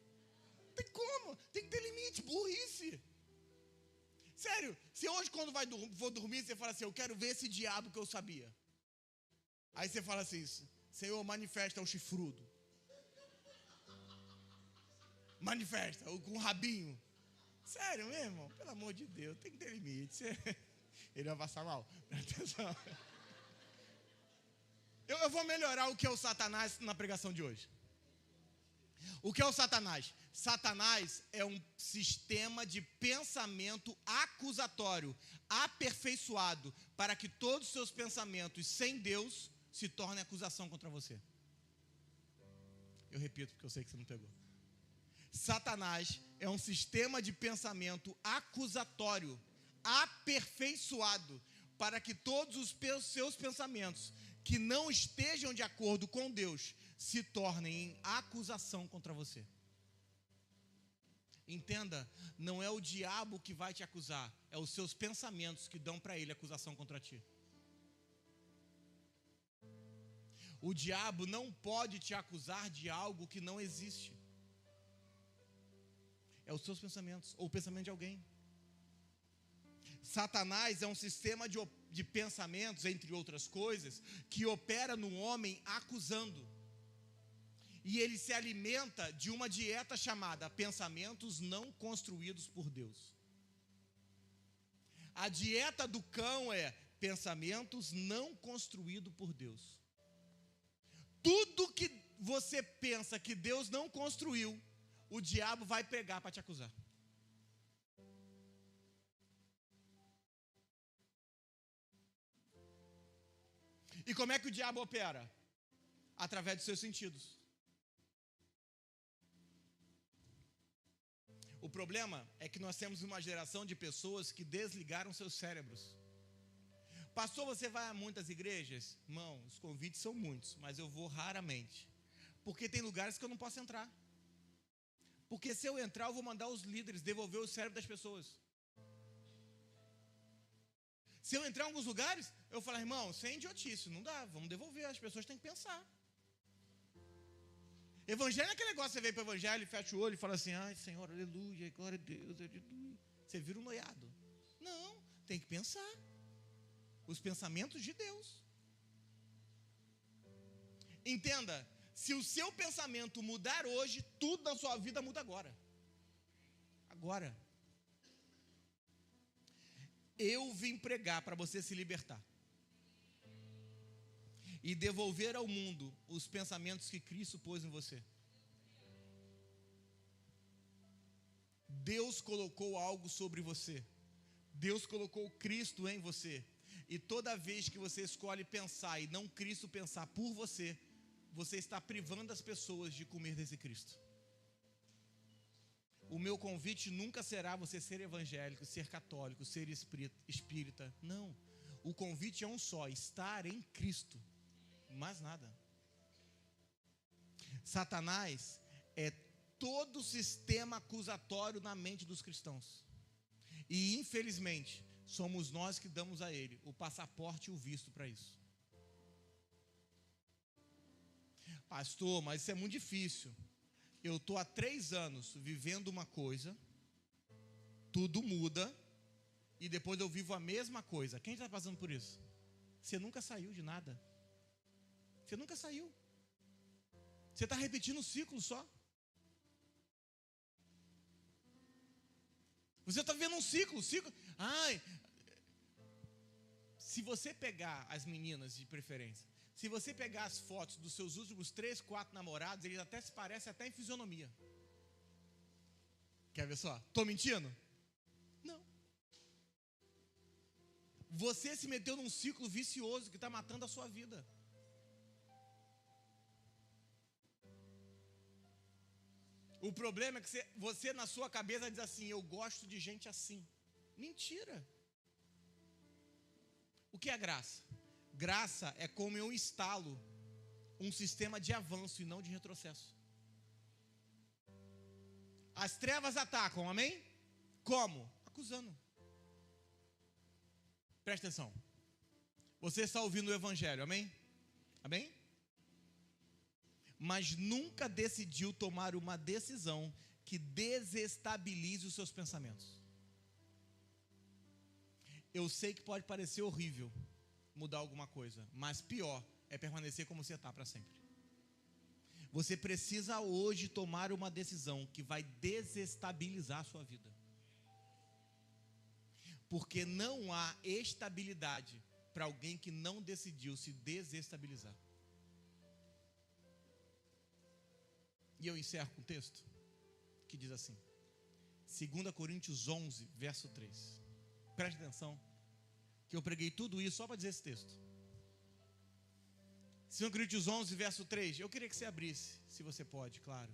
Não tem como. Tem que ter limite. Burrice. Sério. Se hoje quando for dormir, você fala assim, eu quero ver esse diabo que eu sabia. Aí você fala assim, Senhor, manifesta o chifrudo. Manifesta, com o rabinho. Sério mesmo? Pelo amor de Deus, tem que ter limite. Ele vai passar mal. Presta atenção. Eu vou melhorar o que é o Satanás na pregação de hoje. O que é o Satanás? Satanás é um sistema de pensamento acusatório, aperfeiçoado, para que todos os seus pensamentos sem Deus se tornem acusação contra você. Eu repito, porque eu sei que você não pegou. Satanás é um sistema de pensamento acusatório, aperfeiçoado, para que todos os seus pensamentos que não estejam de acordo com Deus se tornem em acusação contra você. Entenda, não é o diabo que vai te acusar, é os seus pensamentos que dão para ele acusação contra ti. O diabo não pode te acusar de algo que não existe. É os seus pensamentos, ou o pensamento de alguém. Satanás é um sistema de pensamentos, entre outras coisas, que opera no homem acusando. E ele se alimenta de uma dieta chamada pensamentos não construídos por Deus. A dieta do cão é pensamentos não construídos por Deus. Tudo que você pensa que Deus não construiu, o diabo vai pegar para te acusar. E como é que o diabo opera? Através dos seus sentidos. O problema é que nós temos uma geração de pessoas que desligaram seus cérebros. Pastor, você vai a muitas igrejas? Irmão, os convites são muitos, mas eu vou raramente. Porque tem lugares que eu não posso entrar. Porque se eu entrar, eu vou mandar os líderes devolver o cérebro das pessoas. Se eu entrar em alguns lugares, eu falo, irmão, sem idiotice, não dá, vamos devolver, as pessoas têm que pensar. Evangelho não é aquele negócio, você vem para o evangelho, fecha o olho e fala assim, ai Senhor, aleluia, glória a Deus, aleluia. Você vira um noiado. Não, tem que pensar. Os pensamentos de Deus. Entenda, se o seu pensamento mudar hoje, tudo na sua vida muda agora. Agora. Eu vim pregar para você se libertar. E devolver ao mundo os pensamentos que Cristo pôs em você. Deus colocou algo sobre você. Deus colocou Cristo em você. E toda vez que você escolhe pensar e não Cristo pensar por você, você está privando as pessoas de comer desse Cristo. O meu convite nunca será você ser evangélico, ser católico, ser espírita. Não. O convite é um só, estar em Cristo. Mais nada. Satanás é todo o sistema acusatório na mente dos cristãos. E infelizmente, somos nós que damos a ele o passaporte e o visto para isso. Pastor, mas isso é muito difícil. Eu estou há 3 anos vivendo uma coisa, tudo muda, e depois eu vivo a mesma coisa. Quem está passando por isso? Você nunca saiu de nada. Você nunca saiu. Você está repetindo o ciclo só. Você está vendo um ciclo. Ai, se você pegar as meninas de preferência, se você pegar as fotos dos seus últimos 3, 4 namorados, eles até se parecem até em fisionomia. Quer ver só? Estou mentindo? Não. Você se meteu num ciclo vicioso que está matando a sua vida. O problema é que você na sua cabeça diz assim, eu gosto de gente assim. Mentira. O que é graça? Graça é como eu instalo um sistema de avanço e não de retrocesso. As trevas atacam, amém? Como? Acusando. Presta atenção. Você está ouvindo o evangelho, amém? Amém? Mas nunca decidiu tomar uma decisão que desestabilize os seus pensamentos. Eu sei que pode parecer horrível mudar alguma coisa, mas pior é permanecer como você está para sempre. Você precisa hoje tomar uma decisão que vai desestabilizar a sua vida. Porque não há estabilidade para alguém que não decidiu se desestabilizar. E eu encerro com um texto que diz assim, 2 Coríntios 11, verso 3. Preste atenção, que eu preguei tudo isso só para dizer esse texto. 2 Coríntios 11, verso 3. Eu queria que você abrisse, se você pode, claro.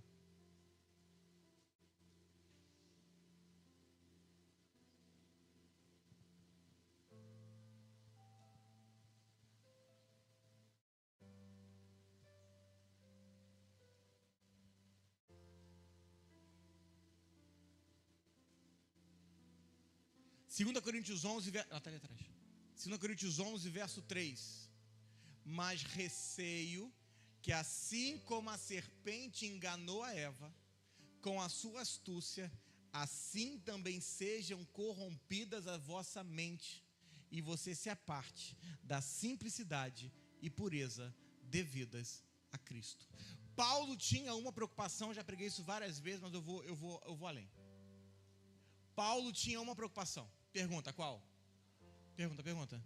Segunda Coríntios 11, tá ali atrás. 2 Coríntios 11, verso 3. Mas receio que assim como a serpente enganou a Eva, com a sua astúcia, assim também sejam corrompidas a vossa mente, e você se aparte da simplicidade e pureza devidas a Cristo. Paulo tinha uma preocupação, já preguei isso várias vezes, mas eu vou além. Paulo tinha uma preocupação. Pergunta, qual? Pergunta.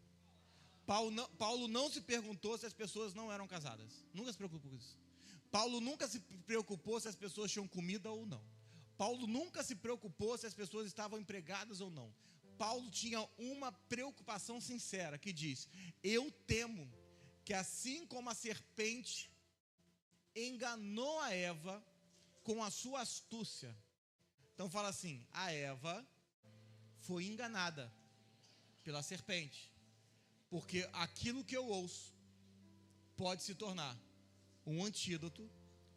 Paulo não se perguntou se as pessoas não eram casadas. Nunca se preocupou com isso. Paulo nunca se preocupou se as pessoas tinham comida ou não. Paulo nunca se preocupou se as pessoas estavam empregadas ou não. Paulo tinha uma preocupação sincera que diz: eu temo que assim como a serpente enganou a Eva com a sua astúcia. Então fala assim, a Eva foi enganada pela serpente, porque aquilo que eu ouço pode se tornar um antídoto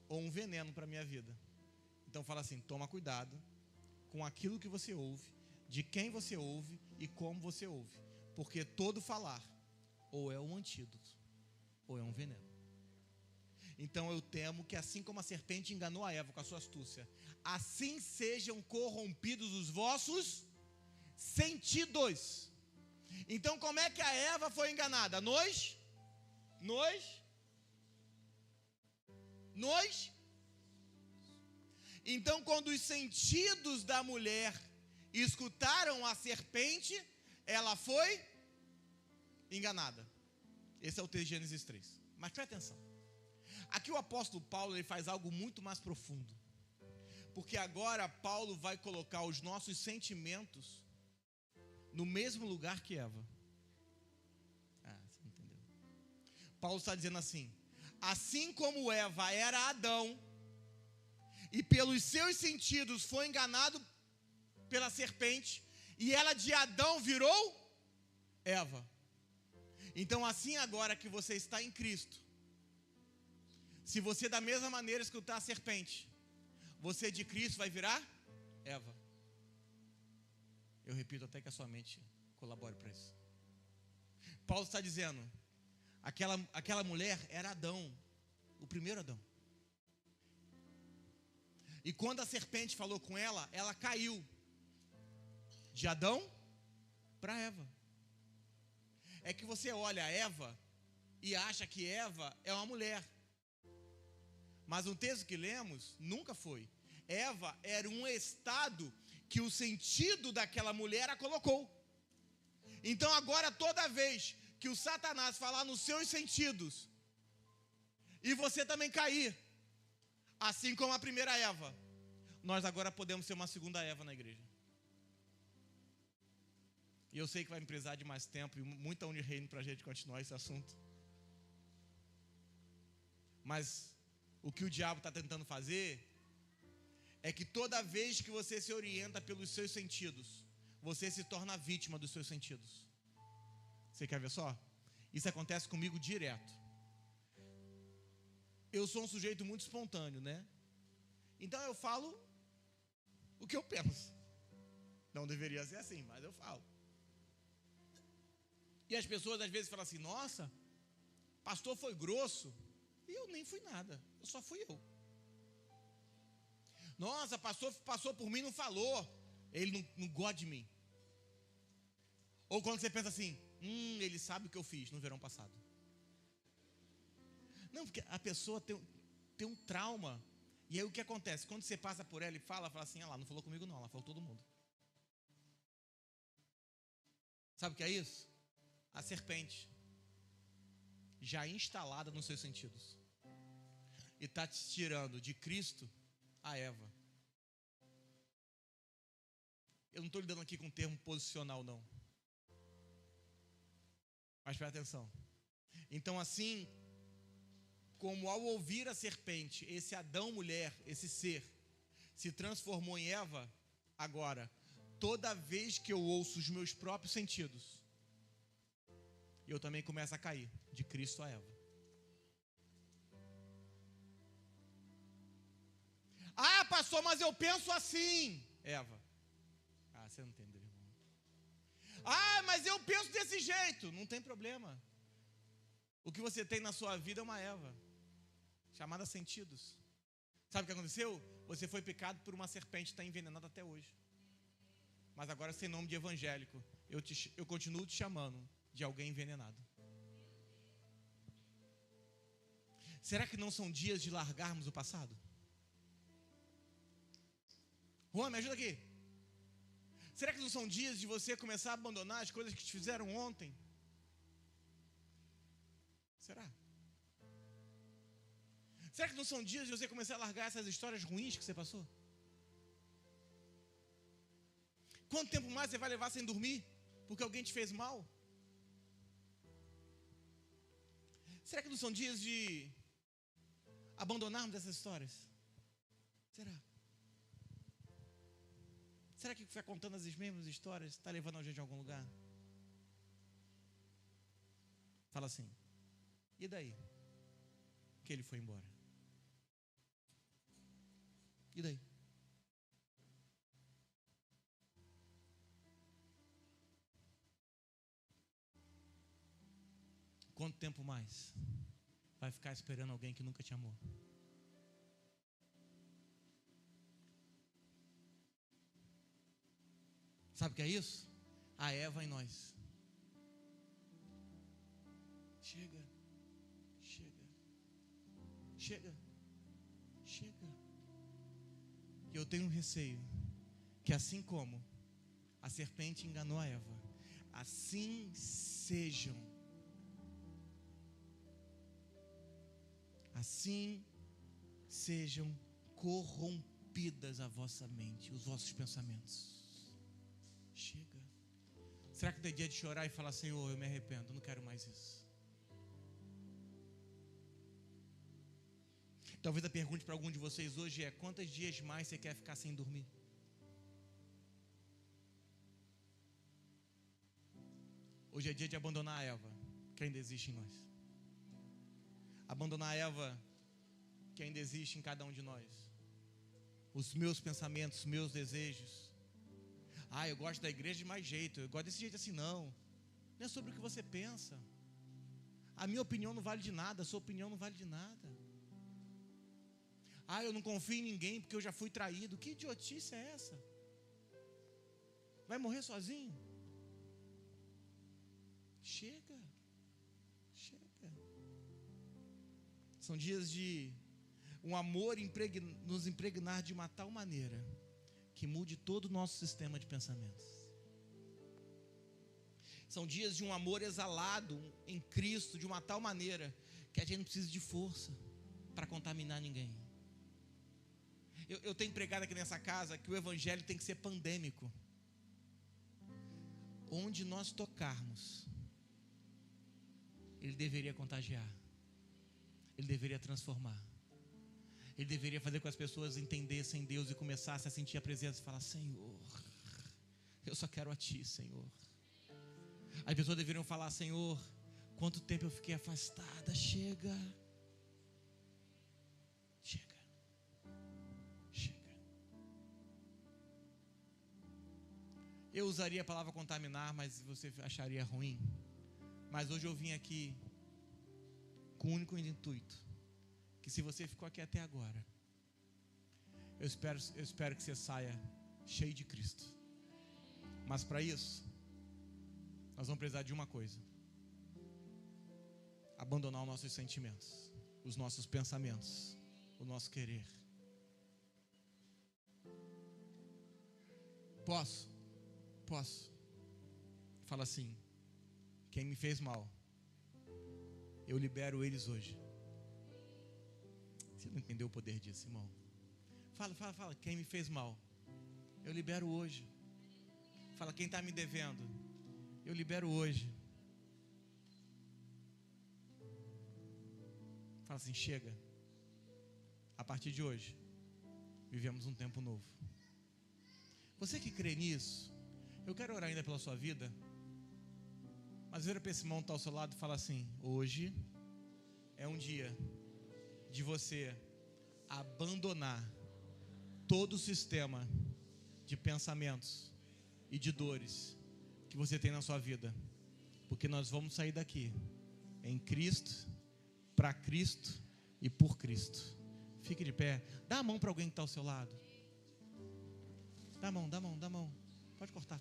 ou um veneno para a minha vida. Então fala assim, toma cuidado com aquilo que você ouve, de quem você ouve e como você ouve, porque todo falar ou é um antídoto ou é um veneno. Então eu temo que assim como a serpente enganou a Eva com a sua astúcia, assim sejam corrompidos os vossos sentidos. Então como é que a Eva foi enganada? Então quando os sentidos da mulher escutaram a serpente, ela foi enganada. Esse é o texto de Gênesis 3. Mas presta atenção. Aqui o apóstolo Paulo ele faz algo muito mais profundo. Porque agora Paulo vai colocar os nossos sentimentos no mesmo lugar que Eva. Você não entendeu. Paulo está dizendo assim como Eva era Adão, e pelos seus sentidos foi enganado pela serpente, e ela de Adão virou Eva. Então assim agora que você está em Cristo, se você da mesma maneira escutar a serpente, você de Cristo vai virar Eva. Eu repito até que a sua mente colabore para isso. Paulo está dizendo, aquela mulher era Adão, o primeiro Adão. E quando a serpente falou com ela, ela caiu de Adão para Eva. É que você olha a Eva e acha que Eva é uma mulher. Mas o texto que lemos nunca foi. Eva era um estado que o sentido daquela mulher a colocou. Então agora toda vez que o Satanás falar nos seus sentidos, e você também cair, assim como a primeira Eva, nós agora podemos ser uma segunda Eva na igreja. E eu sei que vai me precisar de mais tempo e muita Unireino para a gente continuar esse assunto. Mas o que o diabo está tentando fazer é que toda vez que você se orienta pelos seus sentidos, você se torna vítima dos seus sentidos. Você quer ver só? Isso acontece comigo direto. Eu sou um sujeito muito espontâneo, né? Então eu falo o que eu penso. Não deveria ser assim, mas eu falo. E as pessoas às vezes falam assim, nossa, pastor foi grosso. E eu nem fui nada, eu só fui eu. Nossa, pastor passou por mim e não falou. Ele não gosta de mim. Ou quando você pensa assim, ele sabe o que eu fiz no verão passado. Não, porque a pessoa tem um trauma. E aí o que acontece? Quando você passa por ela e fala assim, ela não falou comigo não, ela falou todo mundo. Sabe o que é isso? A serpente já instalada nos seus sentidos. E está te tirando de Cristo a Eva. Eu não estou lidando aqui com um termo posicional não. Mas presta atenção. Então assim, como ao ouvir a serpente, esse Adão mulher, esse ser, se transformou em Eva, agora, toda vez que eu ouço os meus próprios sentidos, eu também começo a cair de Cristo a Eva. Ah, pastor, mas eu penso assim, Eva. Você não entendeu, irmão. Ah, mas eu penso desse jeito. Não tem problema. O que você tem na sua vida é uma Eva, chamada sentidos. Sabe o que aconteceu? Você foi picado por uma serpente, está envenenada até hoje. Mas agora, sem nome de evangélico, eu continuo te chamando de alguém envenenado. Será que não são dias de largarmos o passado? Juan, me ajuda aqui. Será que não são dias de você começar a abandonar as coisas que te fizeram ontem? Será? Será que não são dias de você começar a largar essas histórias ruins que você passou? Quanto tempo mais você vai levar sem dormir? Porque alguém te fez mal? Será que não são dias de abandonarmos essas histórias? Será? Será que ficar contando as mesmas histórias está levando a gente a algum lugar? Fala assim, e daí? Que ele foi embora. E daí? Quanto tempo mais? vai ficar esperando alguém que nunca te amou. Sabe o que é isso? A Eva em nós. Chega. E eu tenho um receio que assim como a serpente enganou a Eva, assim sejam corrompidas a vossa mente, os vossos pensamentos. Chega. Será que tem dia de chorar e falar: Senhor, eu me arrependo, eu não quero mais isso? Talvez a pergunta para algum de vocês hoje é: quantos dias mais você quer ficar sem dormir? Hoje é dia de abandonar a Eva que ainda existe em nós. Abandonar a Eva que ainda existe em cada um de nós. Os meus pensamentos, os meus desejos. Eu gosto da igreja de mais jeito, eu gosto desse jeito assim. Não é sobre o que você pensa. A minha opinião não vale de nada, a sua opinião não vale de nada. Eu não confio em ninguém porque eu já fui traído. Que idiotice é essa? Vai morrer sozinho? Chega. São dias de um amor nos impregnar de uma tal maneira que mude todo o nosso sistema de pensamentos. São dias de um amor exalado em Cristo de uma tal maneira que a gente não precisa de força para contaminar ninguém. Eu tenho pregado aqui nessa casa que o evangelho tem que ser pandêmico. Onde nós tocarmos, ele deveria contagiar, ele deveria transformar, ele deveria fazer com que as pessoas entendessem Deus e começassem a sentir a presença e falar: Senhor, eu só quero a Ti, Senhor. As pessoas deveriam falar: Senhor, quanto tempo eu fiquei afastada, chega. Eu usaria a palavra contaminar, mas você acharia ruim. Mas hoje eu vim aqui com o único intuito, que se você ficou aqui até agora, eu espero que você saia cheio de Cristo. Mas para isso, nós vamos precisar de uma coisa: abandonar os nossos sentimentos, os nossos pensamentos, o nosso querer. Posso? Fala assim: quem me fez mal, eu libero eles hoje. Você não entendeu o poder disso, irmão? Fala. Quem me fez mal, eu libero hoje. Fala: quem está me devendo, eu libero hoje. Fala assim: chega. A partir de hoje, vivemos um tempo novo. Você que crê nisso, eu quero orar ainda pela sua vida. Mas vira para esse irmão que está ao seu lado e fala assim: hoje é um dia de você abandonar todo o sistema de pensamentos e de dores que você tem na sua vida, porque nós vamos sair daqui em Cristo, para Cristo e por Cristo. Fique de pé, dá a mão para alguém que está ao seu lado. Dá a mão, pode cortar.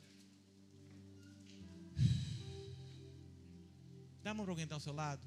Dá a mão para alguém que está ao seu lado.